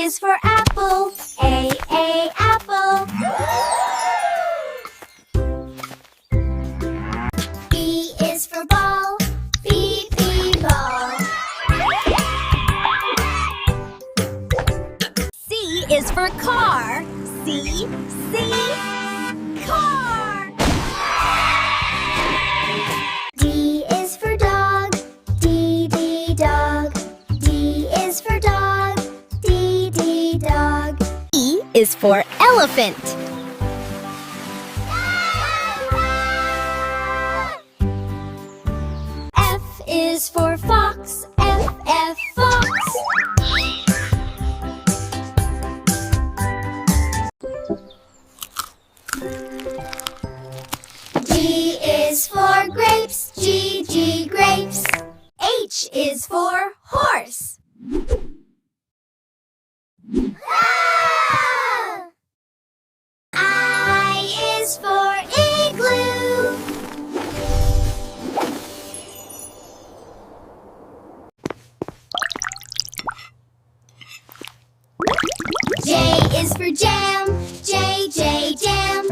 is for apple. A, apple. B is for ball. B, ball. C is for car. C, car. D is for dog. D, dog. D is for dog. D, dog. E is for elephant. F is for fox. F, fox. G is for grapes. G, grapes. H is for horse. I is for igloo. J is for jam. J, jam.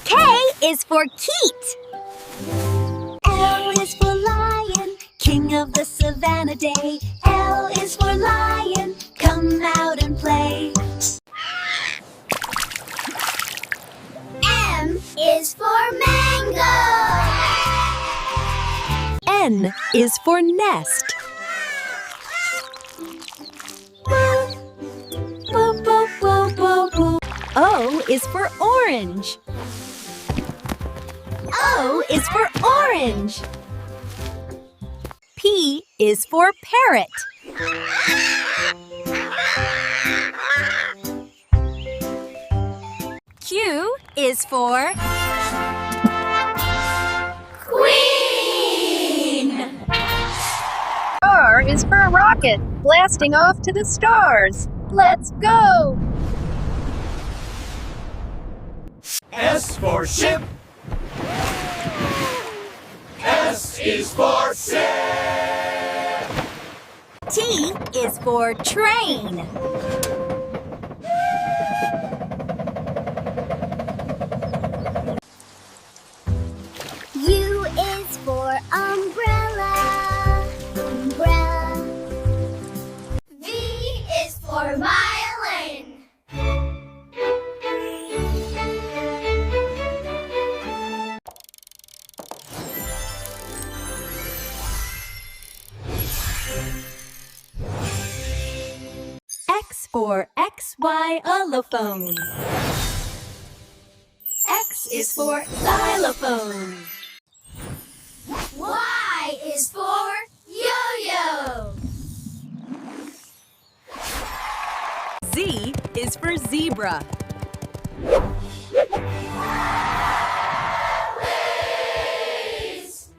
K is for Keat. L is for lion, king of the savannah day. L is for lion, come out and play. M is for mango. N is for nest. O is for orange. O is for orange. P is for parrot. Q is for Queen. R is for a rocket, blasting off to the stars. Let's go! S for ship. S is for ship. T is for train. U is for umbrella. V is for violin. X for XY allophone. X is for xylophone. Y is for yo-yo. Z is for zebra.